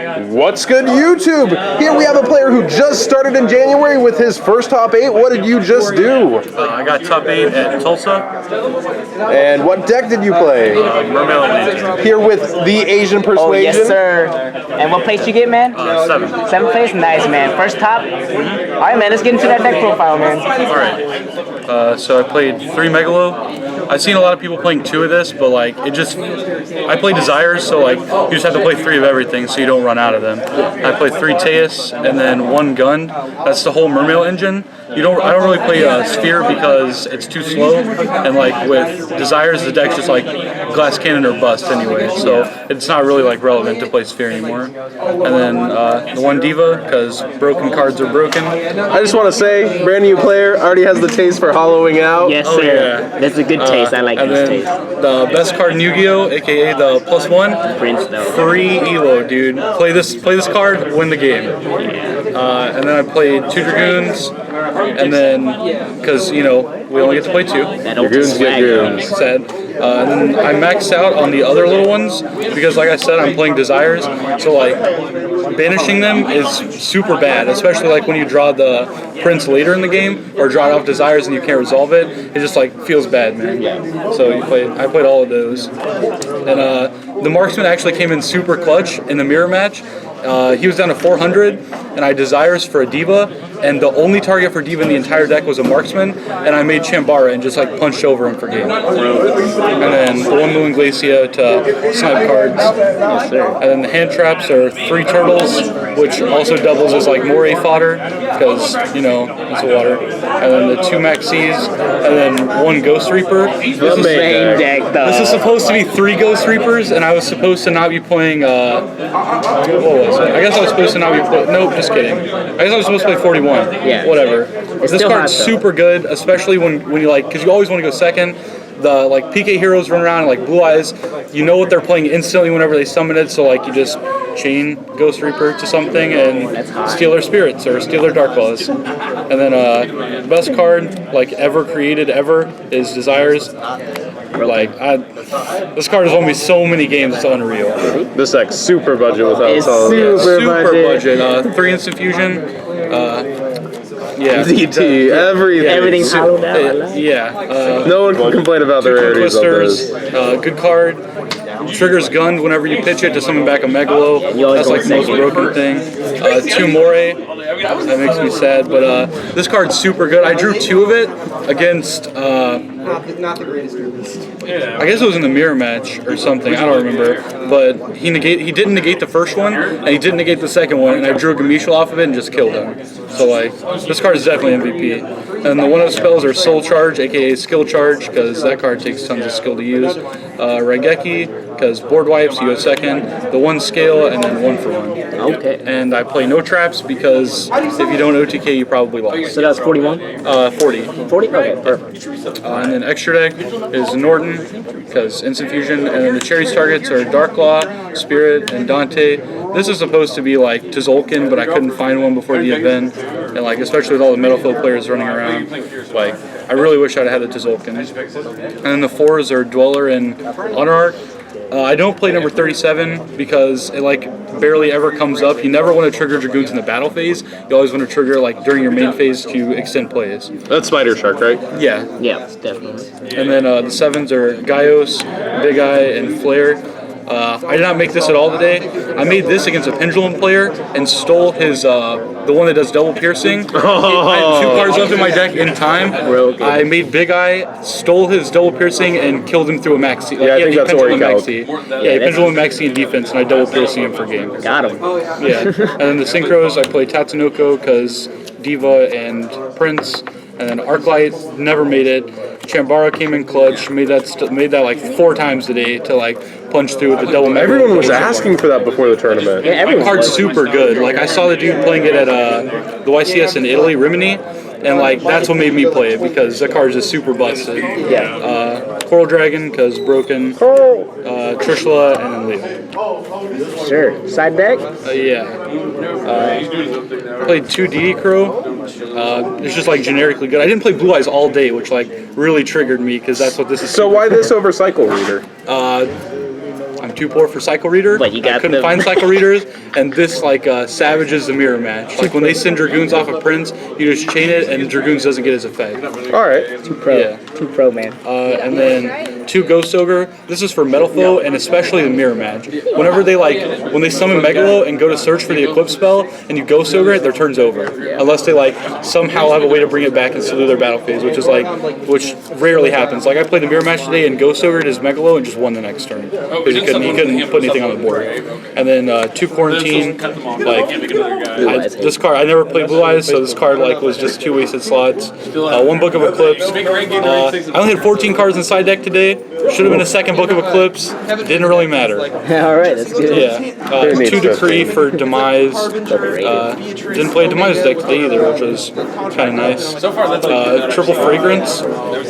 What's good, YouTube? Here we have a player who just started in January with his first top 8. What did you just do? I got top 8 at Tulsa. And what deck did you play? Mermail. Here with the Asian Persuasion. Oh, yes, sir. And what place you get, man? 7. 7th place? Nice, man. First top? All right, man. Let's get into that deck profile, man. All right. So I played 3 Megalo. I've seen a lot of people playing 2 of this, but like I play Desires, so like you just have to play 3 of everything, so you don't run out of them. I played 3 Teus and then 1 Gun. That's the whole Mermail engine. I don't really play Sphere because it's too slow, and like with Desires, the deck's just like Glass Cannon or Bust anyway, so it's not really like relevant to play Sphere anymore. And then the 1 Diva, because broken cards are broken. I just want to say, brand new player already has the taste for hollowing out. Yes, sir. Yeah. That's a good taste. I like this taste. The best card in Yu-Gi-Oh, aka the +1. Prince, though. Free Elo, dude. Play this card, win the game. And then I played 2 Dragoons, and then because we only get to play 2. Dragoons get goons. Sad. And then I maxed out on the other little ones because, like I said, I'm playing Desires. So like banishing them is super bad, especially like when you draw the Prince later in the game or draw it off Desires and you can't resolve it. It just like feels bad, man. So I played all of those, and the Marksman actually came in super clutch in the mirror match. He was down to 400, and I Desires for a Diva, and the only target for Diva in the entire deck was a Marksman, and I made Chambara and just like punched over him for game. And then the 1 Moon Glacia to snipe cards. And then the hand traps are 3 Turtles, which also doubles as like moray fodder, because it's water. And then the 2 Maxis, and then 1 Ghost Reaper. This is supposed to be 3 Ghost Reapers, and I was supposed to not be playing. What was it? I guess I was supposed to not be playing. Nope, just kidding. I guess I was supposed to play 41. Yeah. Whatever. This card's super good, especially when you like, because you always want to go second. The like PK heroes run around and like Blue Eyes, you know what they're playing instantly whenever they summon it, so like you just chain Ghost Reaper to something and steal their spirits or steal their Dark Claws. And then the best card like ever created ever is Desires. Like this card has won me so many games, it's unreal. This deck's super budget without It's telling you. super budget. 3 Instant Fusion. DT, everything. Everything's hollowed out. No one can complain about the 2 rarities of Twisters, those. good card. Triggers Gun whenever you pitch it to summon back a Megalo. That's like the most broken thing. 2 Moray. That makes me sad, but this card's super good. I drew 2 of it against. Not the greatest list. I guess it was in the mirror match or something. I don't remember. But he didn't negate the first one, and he didn't negate the second one, and I drew a Gamishal off of it and just killed him. So like, this card is definitely MVP. And the 1-0 spells are Soul Charge, aka Skill Charge, because that card takes tons of skill to use. Raigeki, because board wipes, you go second. The 1 Scale, and then 1 for 1. Okay. And I play no traps because if you don't OTK, you probably lost. So that's 41? 40. 40? Okay, perfect. And then extra deck is Norton, because Instant Fusion, and then the Cherry's targets are Dark Law, Spirit, and Dante. This is supposed to be like Tzolk'in, but I couldn't find one before the event, and like especially with all the Metalfoe players running around, like I really wish I'd had a Tzolk'in. And then the 4s are Dweller and Honor Arc. I don't play number 37 because it like barely ever comes up. You never want to trigger Dragoons in the battle phase. You always want to trigger like during your main phase to extend plays. That's Spider Shark, right? Yeah. Yeah, definitely. And then the 7s are Gaios, Big Eye, and Flare. I did not make this at all today. I made this against a Pendulum player and stole his, the one that does double piercing. I had 2 cards left in my deck in time. I made Big Eye, stole his double piercing, and killed him through a maxi. Yeah, I think that's what he called. Yeah, Pendulum maxi in defense, and I double piercing him for game. Got him. Yeah. And then the Synchros, I play Tatsunoko because Diva and Prince. And then Arclight never made it. Chambara came in clutch, made that like 4 times today to like punch through with the double. Everyone was asking for that before the tournament. Yeah, my card's super good. Like I saw the dude playing it at the YCS in Italy, Rimini, and like that's what made me play it because that card's just super busted. Yeah. Coral Dragon because broken. Trishula and then Leo. Sure. Side deck? Played 2 DD Crow. It's just like generically good. I didn't play Blue Eyes all day, which like really triggered me because that's what this is. So why this over Cycle Reader? I'm 2 for Cycle Reader. But you got I couldn't find Cycle Readers, and this like savages the mirror match. Like when they send Dragoons off of Prince, you just chain it, and Dragoons doesn't get his effect. All right. Too pro. Yeah. Too pro, man. And then 2 Ghost Ogre. This is for Metal Foe, and especially the mirror match. Whenever they when they summon Megalo and go to search for the Eclipse spell, and you Ghost Ogre it, their turn's over. Unless they somehow have a way to bring it back and still do their battle phase, which rarely happens. Like I played the mirror match today and Ghost Ogre his Megalo and just won the next turn because he couldn't put anything on the board. And then 2 Quarantine. This card I never played Blue Eyes, so this card was just 2 wasted slots. 1 Book of Eclipse. I only had 14 cards in side deck today. Should have been a second Book of Eclipse. Didn't really matter. All right, that's good. Yeah. 2 Decree for Demise. Didn't play a Demise deck today either, which was kind of nice. Triple Fragrance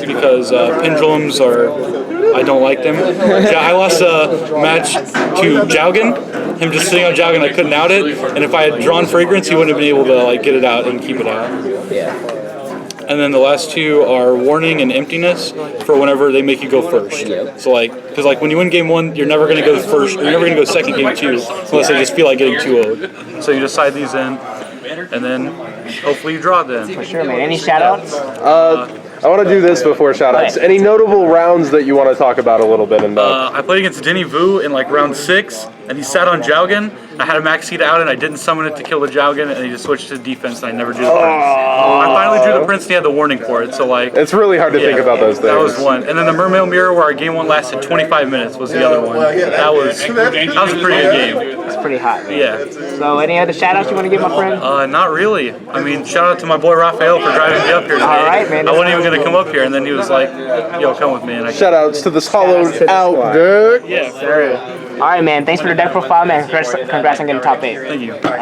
because Pendulums I don't like them. I lost a match to Jaugen. Him just sitting on Jaugen, I couldn't out it. And if I had drawn Fragrance, he wouldn't have been able to get it out and keep it out. Yeah. And then the last 2 are Warning and Emptiness for whenever they make you go first. So because when you win game 1, you're never going to go first, or you're never going to go second game 2 unless they just feel like getting 2-0'd. So you just side these in, and then hopefully you draw then. For sure, man. Any shout-outs? I want to do this before shoutouts. Any notable rounds that you want to talk about a little bit? I played against Denny Vu in round 6, and he sat on Jaugen. I had a max seed out, and I didn't summon it to kill the Jaugen, and he just switched to defense, and I never drew the Prince. I finally drew the Prince, and he had the warning for it. So it's really hard to think about those things. That was one, and then the Mermail Mirror, where our game 1 lasted 25 minutes, was the other one. That was a pretty good game. It's pretty hot, man. Yeah. So any other shout-outs you want to give, my friend? Not really. I mean, shout out to my boy Raphael for driving me up here today. All right, man. I wasn't even going to come up here, and then he was like, yo, come with me. And shout outs to this hollowed out deck. Yeah, sir. All right, man. Thanks for the deck profile, man. Congrats on getting top 8. Thank you. All right.